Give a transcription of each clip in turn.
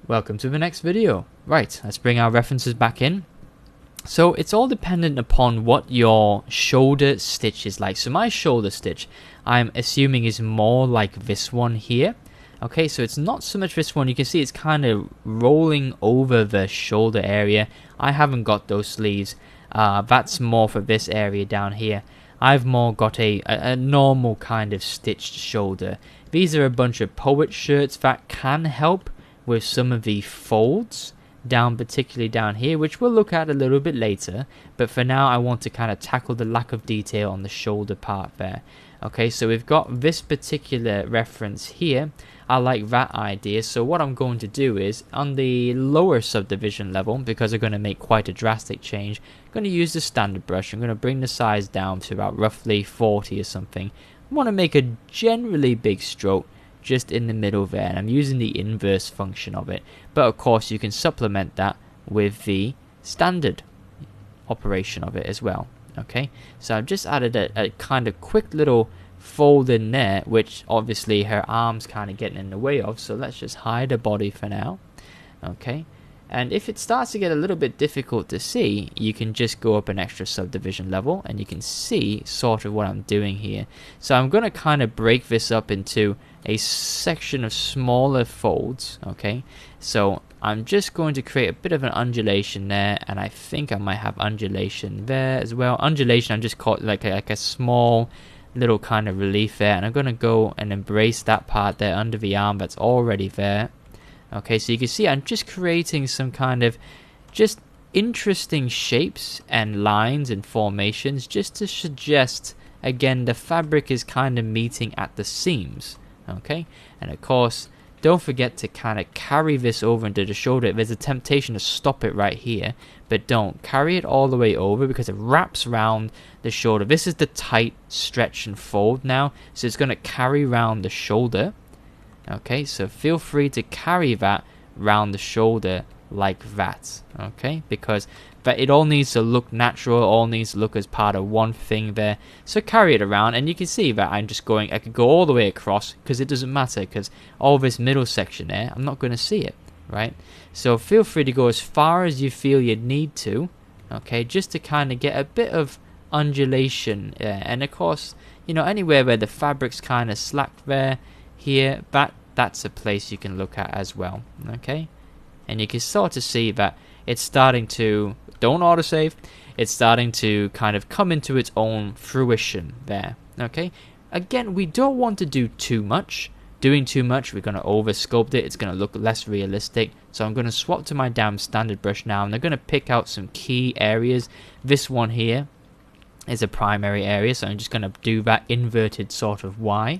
Welcome to the next video. Right, let's bring our references back in. So it's all dependent upon what your shoulder stitch is like. So my shoulder stitch, I'm assuming, is more like this one here. Okay, so it's not so much this one. You can see it's kind of rolling over the shoulder area. I haven't got those sleeves. That's more for this area down here. I've more got a normal kind of stitched shoulder. These are a bunch of poet shirts that can help with some of the folds down, particularly down here, which we'll look at a little bit later. But for now, I want to kind of tackle the lack of detail on the shoulder part there. Okay, so we've got this particular reference here. I like that idea. So what I'm going to do is, on the lower subdivision level, because I'm going to make quite a drastic change, I'm going to use the standard brush. I'm going to bring the size down to about roughly 40 or something. I want to make a generally big stroke just in the middle there, and I'm using the inverse function of it. But of course you can supplement that with the standard operation of it as well. Okay, so I've just added a kind of quick little fold in there, which obviously her arm's kind of getting in the way of, so let's just hide her body for now. Okay, and if it starts to get a little bit difficult to see, you can just go up an extra subdivision level and you can see sort of what I'm doing here. So I'm going to kind of break this up into a section of smaller folds. Okay, so I'm just going to create a bit of an undulation there, and I think I might have undulation there as well. Undulation, I'm just caught like a small little kind of relief there, and I'm going to go and embrace that part there under the arm that's already there. Okay, so you can see I'm just creating some kind of just interesting shapes and lines and formations just to suggest, again, the fabric is kind of meeting at the seams. Okay, and of course, don't forget to kind of carry this over into the shoulder. There's a temptation to stop it right here, but don't carry it all the way over because it wraps around the shoulder. This is the tight stretch and fold now, so it's going to carry around the shoulder. Okay, so feel free to carry that round the shoulder like that. Okay, because it all needs to look natural, all needs to look as part of one thing there. So carry it around, and you can see that I'm just going, I could go all the way across because it doesn't matter, because all this middle section there, I'm not going to see it, right? So feel free to go as far as you feel you need to, okay, just to kind of get a bit of undulation. And of course, you know, anywhere where the fabric's kind of slack there, here, that's a place you can look at as well. Okay, and you can sort of see that it's starting to, don't autosave, it's starting to kind of come into its own fruition there. Okay, again, we don't want to do too much. Doing too much, we're going to over sculpt it, it's going to look less realistic. So I'm going to swap to my damn standard brush now, and I'm going to pick out some key areas. This one here is a primary area, so I'm just going to do that inverted sort of Y.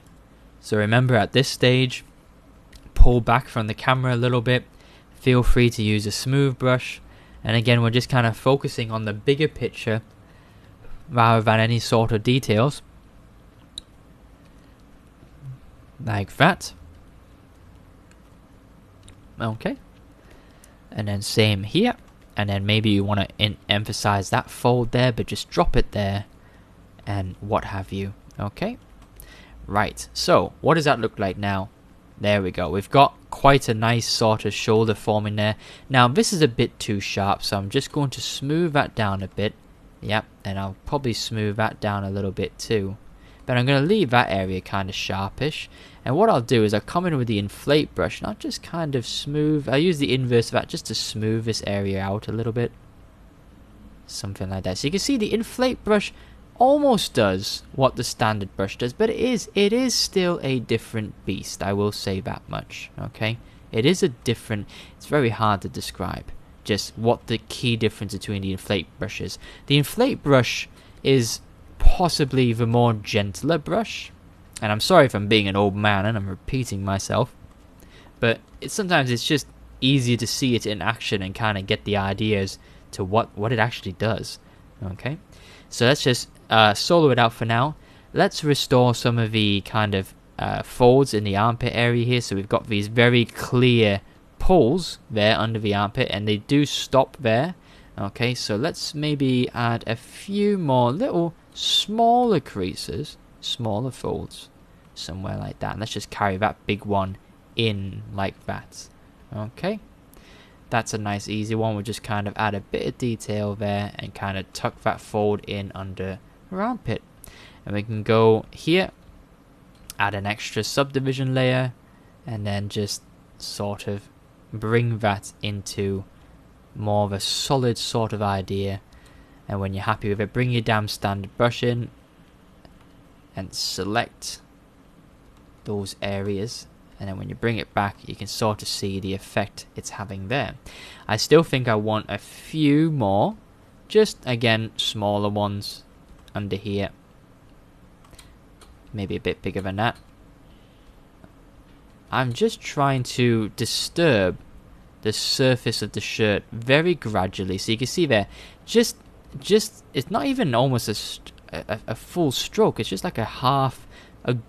So remember, at this stage, pull back from the camera a little bit. Feel free to use a smooth brush. And again, we're just kind of focusing on the bigger picture rather than any sort of details. Like that. Okay. And then same here. And then maybe you want to emphasize that fold there, but just drop it there and what have you. Okay. Right, so what does that look like now? There we go. We've got quite a nice sort of shoulder forming there. Now this is a bit too sharp, so I'm just going to smooth that down a bit. Yep, and I'll probably smooth that down a little bit too. But I'm going to leave that area kind of sharpish. And what I'll do is I'll come in with the inflate brush, and I'll just kind of smooth. I'll use the inverse of that just to smooth this area out a little bit. Something like that. So you can see the inflate brush almost does what the standard brush does, but it is still a different beast. I will say that much. Okay, it is a different, it's very hard to describe just what the key difference between the inflate brush is. The inflate brush is possibly the more gentler brush, and I'm sorry if I'm being an old man and I'm repeating myself, but sometimes it's just easier to see it in action and kind of get the ideas to what it actually does. Okay, so let's just solo it out for now. Let's restore some of the kind of folds in the armpit area here. So we've got these very clear pulls there under the armpit, and they do stop there. Okay, so let's maybe add a few more little smaller creases, smaller folds, somewhere like that. And let's just carry that big one in like that. Okay, that's a nice easy one. We'll just kind of add a bit of detail there and kind of tuck that fold in under her armpit. And we can go here, add an extra subdivision layer, and then just sort of bring that into more of a solid sort of idea. And when you're happy with it, bring your damn standard brush in and select those areas, and then when you bring it back you can sort of see the effect it's having there. I still think I want a few more, just again smaller ones under here, maybe a bit bigger than that. I'm just trying to disturb the surface of the shirt very gradually, so you can see there, just it's not even almost a full stroke, it's just like a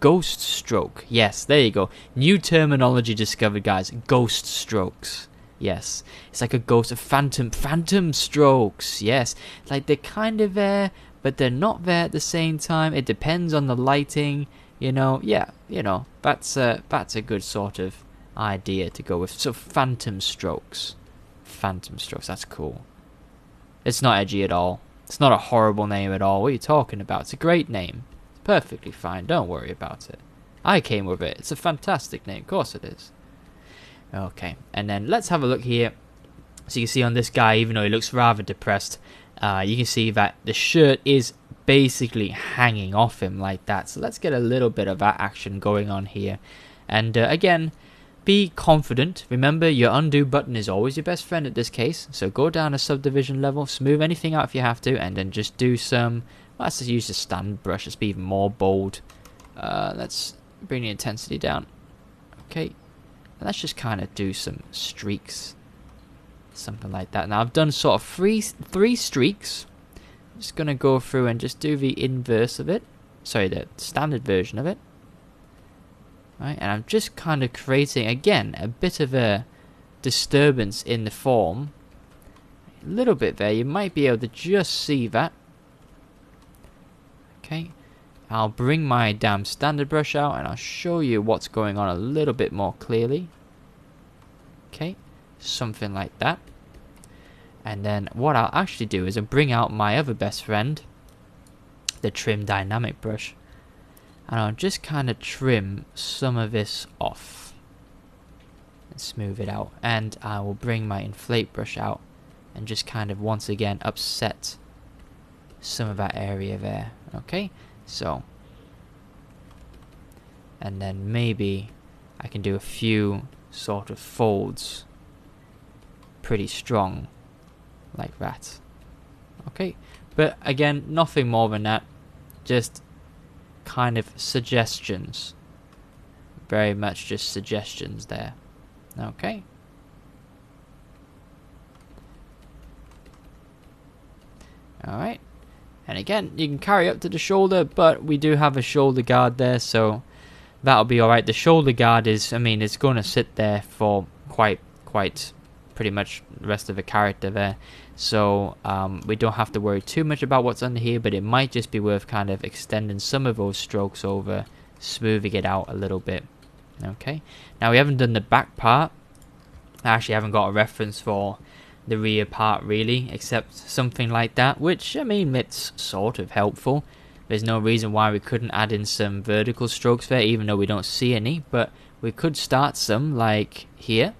ghost stroke. Yes, there you go. New terminology discovered, guys. Ghost strokes. Yes, it's like a ghost of phantom strokes. Yes, like they're kind of there, but they're not there at the same time. It depends on the lighting, you know. Yeah, you know, that's a good sort of idea to go with. So phantom strokes, that's cool. It's not edgy at all. It's not a horrible name at all. What are you talking about? It's a great name. It's perfectly fine. Don't worry about it. I came with it. It's a fantastic name. Of course it is. Okay, and then let's have a look here. So you can see on this guy, even though he looks rather depressed, you can see that the shirt is basically hanging off him like that. So let's get a little bit of that action going on here. And again, be confident. Remember, your undo button is always your best friend at this case. So go down a subdivision level, smooth anything out if you have to, and then just do some... Well, let's just use the standard brush. Let's be even more bold. Let's bring the intensity down. Okay. And let's just kind of do some streaks. Something like that. Now, I've done sort of three streaks. I'm just going to go through and just do the inverse of it. Sorry, the standard version of it. Right, and I'm just kind of creating, again, a bit of a disturbance in the form. A little bit there. You might be able to just see that. Okay. I'll bring my damn standard brush out and I'll show you what's going on a little bit more clearly. Okay. Something like that. And then what I'll actually do is I'll bring out my other best friend, the Trim Dynamic brush. And I'll just kind of trim some of this off and smooth it out. And I will bring my inflate brush out and just kind of once again upset some of that area there. Okay, so, and then maybe I can do a few sort of folds pretty strong like that. Okay, but again, nothing more than that, just kind of suggestions, very much just suggestions there. Okay, alright, and again you can carry up to the shoulder, but we do have a shoulder guard there, so that'll be alright. The shoulder guard is, I mean, it's going to sit there for quite pretty much the rest of the character there, so we don't have to worry too much about what's under here, but it might just be worth kind of extending some of those strokes over, smoothing it out a little bit. Okay, now we haven't done the back part. I actually haven't got a reference for the rear part really, except something like that, which, I mean, it's sort of helpful. There's no reason why we couldn't add in some vertical strokes there, even though we don't see any, but we could start some like here.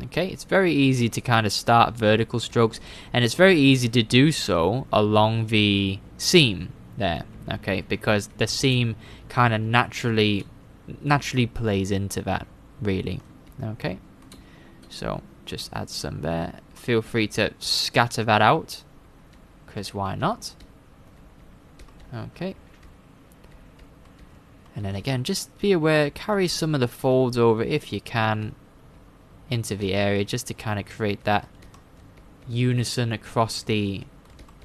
Okay, it's very easy to kind of start vertical strokes, and it's very easy to do so along the seam there, okay, because the seam kind of naturally plays into that, really. Okay, so just add some there. Feel free to scatter that out, because why not? Okay, and then again, just be aware, carry some of the folds over if you can into the area, just to kind of create that unison across the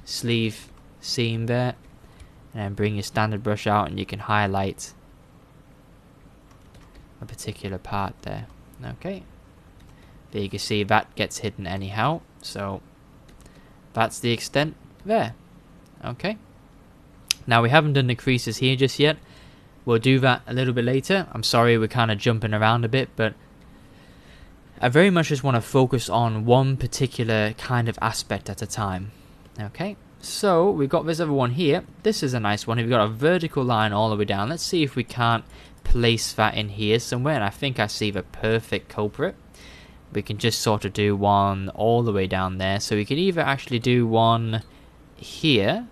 sleeve seam there, and then bring your standard brush out and you can highlight a particular part there. Okay, there you can see that gets hidden anyhow, so that's the extent there. Okay, now we haven't done the creases here just yet. We'll do that a little bit later. I'm sorry we're kind of jumping around a bit, but I very much just want to focus on one particular kind of aspect at a time. Okay, so we've got this other one here. This is a nice one. We've got a vertical line all the way down. Let's see if we can't place that in here somewhere, and I think I see the perfect culprit. We can just sort of do one all the way down there. So we can either actually do one here,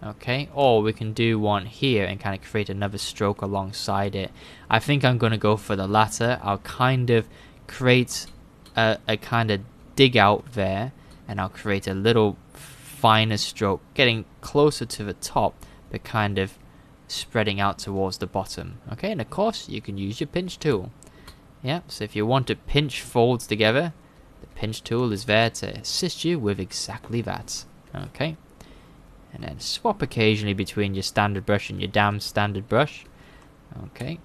okay, or we can do one here and kind of create another stroke alongside it. I think I'm going to go for the latter. I'll kind of create a kind of dig out there, and I'll create a little finer stroke getting closer to the top but kind of spreading out towards the bottom. Okay, and of course you can use your pinch tool. Yeah, so if you want to pinch folds together, the pinch tool is there to assist you with exactly that. Okay, and then swap occasionally between your standard brush and your damn standard brush. Okay,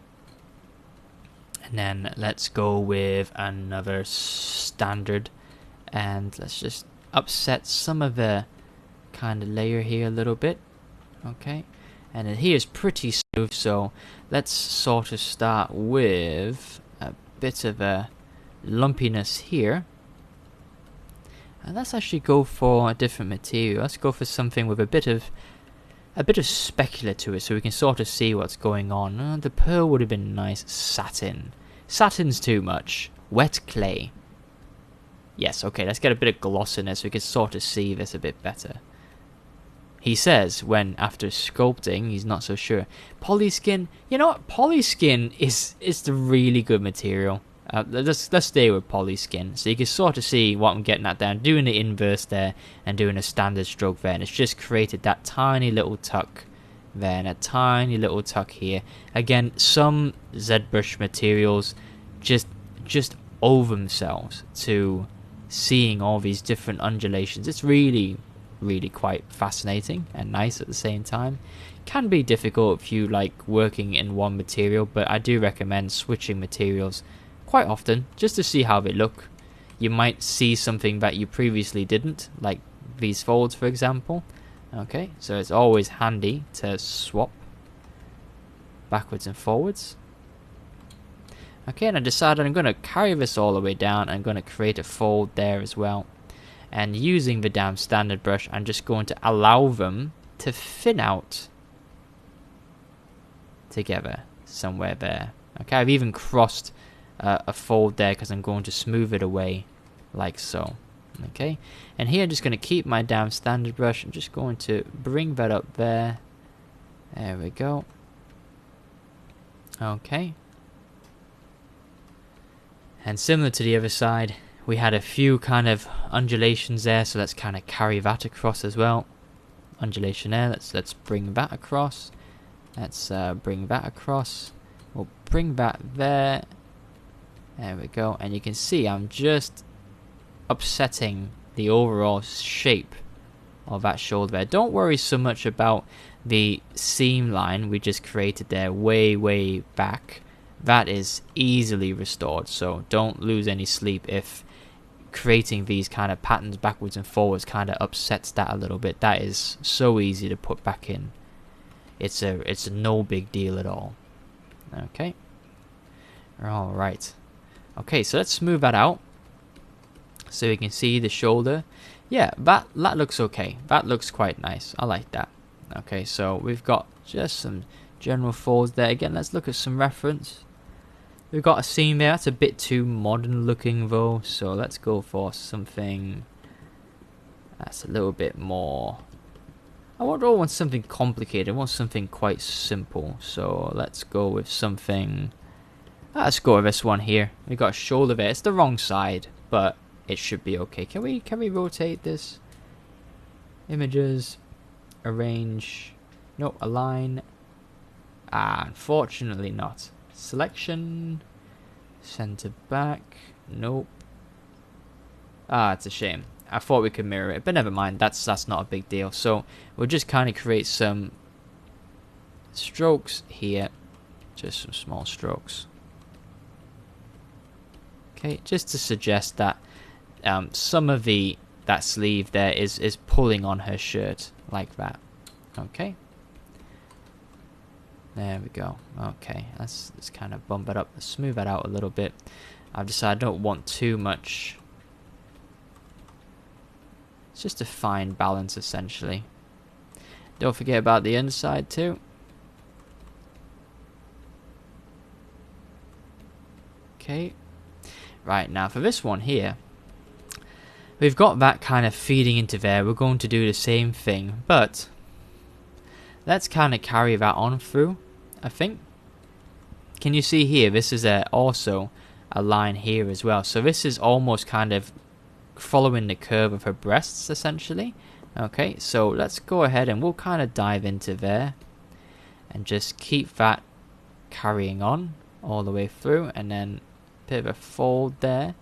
and then let's go with another standard, and let's just upset some of the kind of layer here a little bit. Okay, and then here's pretty smooth, so let's sort of start with a bit of a lumpiness here, and let's actually go for a different material. Let's go for something with a bit of specular to it, so we can sort of see what's going on. The pearl would have been nice. Satin's too much. Wet clay. Yes, okay, let's get a bit of gloss in there so we can sort of see this a bit better. He says when after sculpting he's not so sure. Polyskin, you know what? Polyskin is the really good material. Let's stay with polyskin, so you can sort of see what I'm getting at there. I'm doing the inverse there and doing a standard stroke there, and it's just created that tiny little tuck there and a tiny little tuck here. Again, some ZBrush materials just owe themselves to seeing all these different undulations. It's really quite fascinating and nice at the same time. Can be difficult if you like working in one material, but I do recommend switching materials quite often just to see how they look. You might see something that you previously didn't, like these folds for example. Okay, so it's always handy to swap backwards and forwards. Okay, and I decided I'm going to carry this all the way down. I'm going to create a fold there as well. And using the damn standard brush, I'm just going to allow them to thin out together somewhere there. Okay, I've even crossed a fold there because I'm going to smooth it away like so. Okay, and here I'm just going to keep my damn standard brush. I'm just going to bring that up there. There we go. Okay. And similar to the other side, we had a few kind of undulations there, so let's kind of carry that across as well. Undulation there, let's bring that across. Let's bring that across. We'll bring that there. There we go. And you can see I'm just upsetting the overall shape of that shoulder there. Don't worry so much about the seam line we just created there way back. That is easily restored, so don't lose any sleep if creating these kind of patterns backwards and forwards kind of upsets that a little bit. That is so easy to put back in. It's a no big deal at all. Okay. Alright. Okay, so let's smooth that out so we can see the shoulder. Yeah, that looks okay. That looks quite nice. I like that. Okay, so we've got just some general folds there. Again, let's look at some reference. We've got a seam there. That's a bit too modern looking though, so let's go for something that's a little bit more. I don't want something complicated. I want something quite simple. So let's go with something. Let's go with this one here. We got a shoulder there. It's the wrong side, but it should be okay. Can we rotate this? Images, arrange. No, align. Unfortunately not. Selection, center back. Nope. It's a shame. I thought we could mirror it, but never mind. That's not a big deal. So we'll just kind of create some strokes here, just some small strokes. Okay, just to suggest that some of that sleeve there is pulling on her shirt like that. Okay. There we go. Okay, let's kind of bump it up, smooth that out a little bit. I've decided I don't want too much. It's just a fine balance essentially. Don't forget about the inside too. Okay. Right, now for this one here, we've got that kind of feeding into there. We're going to do the same thing, but let's kind of carry that on through, I think. Can you see here, this is also a line here as well. So this is almost kind of following the curve of her breasts, essentially. Okay, so let's go ahead and we'll kind of dive into there. And just keep that carrying on all the way through. And then a bit of a fold there.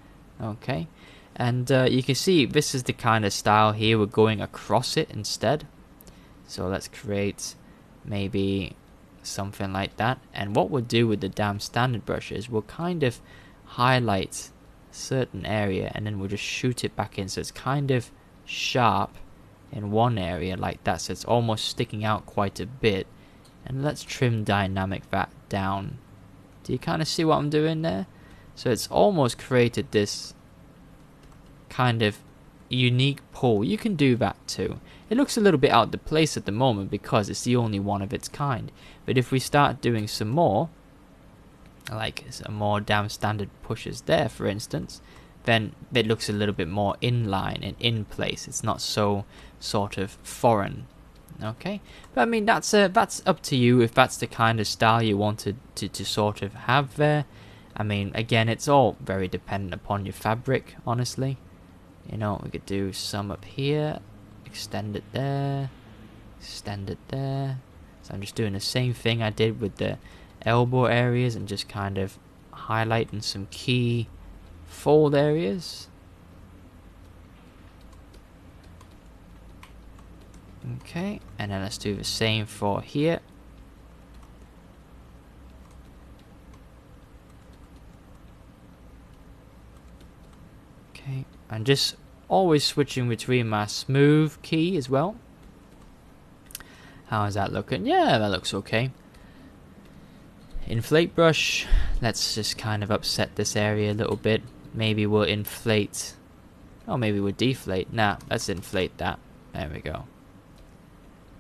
Okay. And you can see this is the kind of style here. We're going across it instead. So let's create maybe something like that. And what we'll do with the damn standard brush is we'll kind of highlight a certain area and then we'll just shoot it back in. So it's kind of sharp in one area like that. So it's almost sticking out quite a bit. And let's trim dynamic that down. Do you kind of see what I'm doing there? So it's almost created this kind of unique pull. You can do that too. It looks a little bit out of place at the moment because it's the only one of its kind. But if we start doing some more, like some more damn standard pushes there for instance, then it looks a little bit more in line and in place. It's not so sort of foreign. Okay, but I mean that's up to you if that's the kind of style you wanted to sort of have there. I mean, again, it's all very dependent upon your fabric, honestly. You know, we could do some up here, extend it there, extend it there. So I'm just doing the same thing I did with the elbow areas and just kind of highlighting some key fold areas. Okay, and then let's do the same for here. Okay, and just always switching between my smooth key as well. How is that looking? Yeah, that looks okay. Inflate brush. Let's just kind of upset this area a little bit. Maybe we'll inflate. Oh, maybe we'll deflate. Nah, let's inflate that. There we go.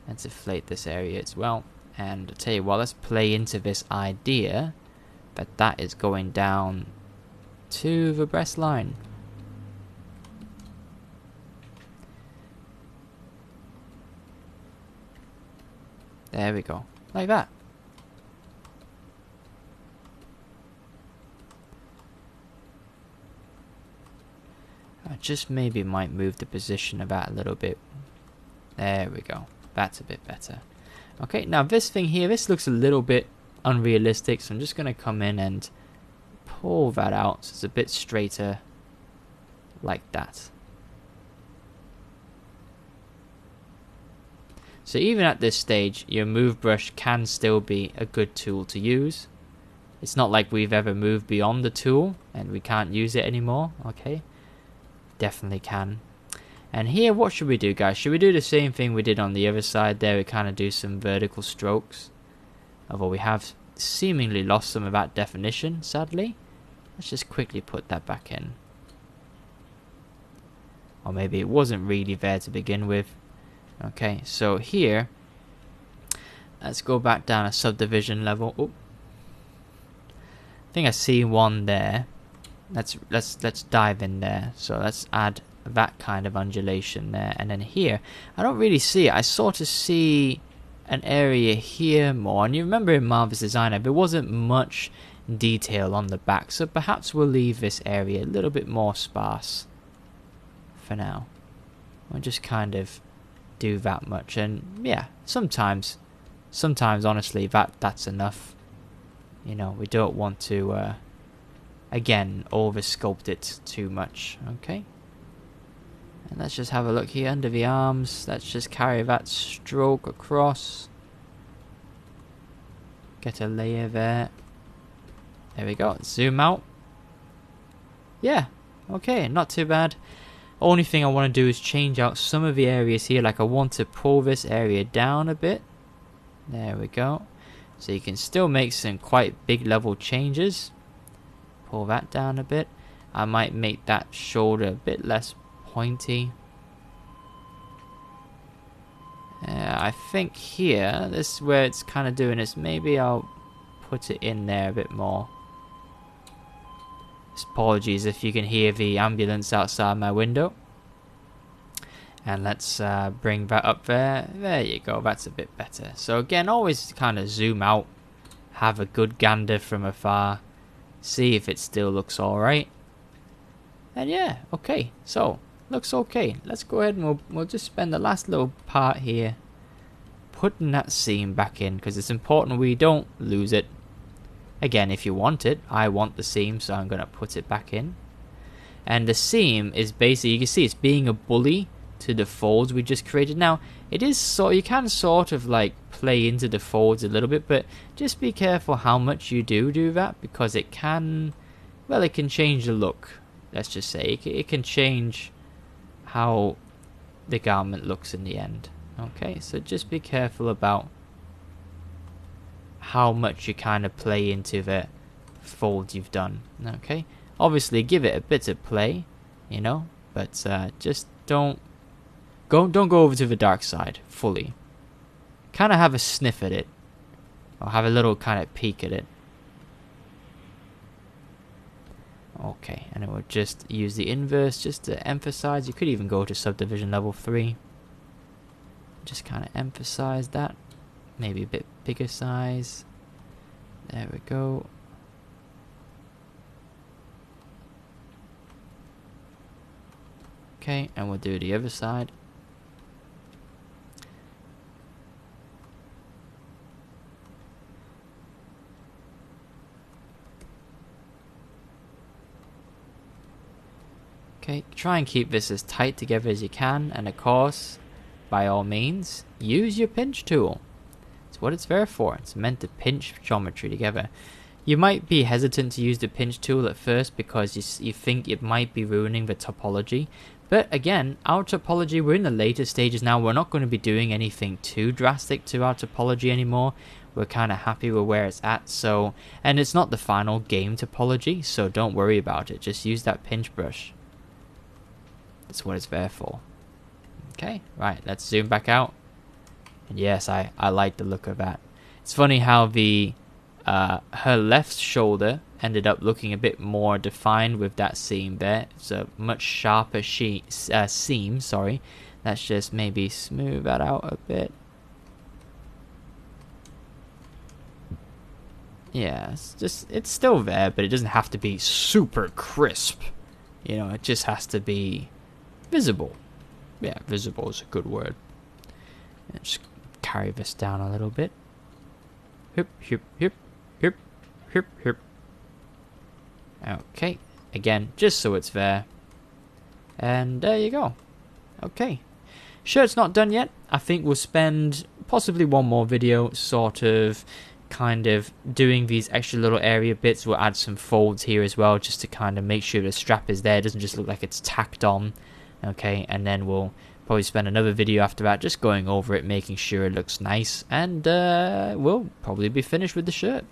Let's inflate this area as well. And I'll tell you what, let's play into this idea that that is going down to the breast line. There we go. Like that. I just maybe might move the position of that a little bit. There we go. That's a bit better. Okay, now this thing here, this looks a little bit unrealistic, so I'm just going to come in and pull that out so it's a bit straighter like that. So even at this stage, your move brush can still be a good tool to use. It's not like we've ever moved beyond the tool and we can't use it anymore, okay? Definitely can. And here, what should we do, guys? Should we do the same thing we did on the other side there? We kind of do some vertical strokes. Although we have seemingly lost some of that definition, sadly. Let's just quickly put that back in. Or maybe it wasn't really there to begin with. Okay, so here, let's go back down a subdivision level. Oop. I think I see one there. Let's dive in there. So let's add that kind of undulation there, and then here I don't really see it. I sort of see an area here more, and you remember in Marvelous Designer there wasn't much detail on the back, so perhaps we'll leave this area a little bit more sparse for now. We'll just kind of do that much, and yeah, sometimes honestly that's enough. You know, we don't want to again over sculpt it too much. Okay, and let's just have a look here under the arms. Let's just carry that stroke across, get a layer there. There we go. Zoom out. Yeah, okay, not too bad. Only thing I want to do is change out some of the areas here. Like I want to pull this area down a bit. There we go. So you can still make some quite big level changes. pull that down a bit. I might make that shoulder a bit less pointy. I think here, this is where it's kind of doing this. Maybe I'll put it in there a bit more. Apologies if you can hear the ambulance outside my window. And let's bring that up there. There you go, that's a bit better. So again, always kind of zoom out, have a good gander from afar, see if it still looks alright. And yeah, okay, so looks okay. Let's go ahead and we'll just spend the last little part here putting that seam back in, because it's important we don't lose it. Again, if you want it, I want the seam, so I'm going to put it back in. And the seam is basically, you can see it's being a bully to the folds we just created. Now, it is so you can sort of like play into the folds a little bit, but just be careful how much you do that, because it can, well, it can change the look. Let's just say it can change how the garment looks in the end. Okay, so just be careful about how much you kind of play into the fold you've done. Okay, obviously give it a bit of play, you know, but just don't go over to the dark side fully. Kind of have a sniff at it, or have a little kind of peek at it. Okay, and it will just use the inverse just to emphasize. You could even go to subdivision level 3. Just kind of emphasize that. Maybe a bit bigger size. There we go. Okay, and we'll do the other side. Okay, try and keep this as tight together as you can, and of course, by all means, use your pinch tool. It's what it's there for. It's meant to pinch geometry together. You might be hesitant to use the pinch tool at first because you think it might be ruining the topology. But again, our topology, we're in the later stages now. We're not going to be doing anything too drastic to our topology anymore. We're kind of happy with where it's at. So, and it's not the final game topology, so don't worry about it. Just use that pinch brush. That's what it's there for. Okay, right, let's zoom back out. And yes, I like the look of that. It's funny how the her left shoulder ended up looking a bit more defined with that seam there. It's a much sharper seam, sorry. Let's just maybe smooth that out a bit. Yeah, it's still there, but it doesn't have to be super crisp. You know, it just has to be visible. Yeah, visible is a good word. And just carry this down a little bit. Hip, hip, hip, hip, hip, hip. Okay, again, just so it's there. And there you go. Okay. Shirt's not done yet. I think we'll spend possibly one more video sort of kind of doing these extra little area bits. We'll add some folds here as well, just to kind of make sure the strap is there. It doesn't just look like it's tacked on. Okay, and then we'll probably spend another video after that just going over it, making sure it looks nice, and we'll probably be finished with the shirt.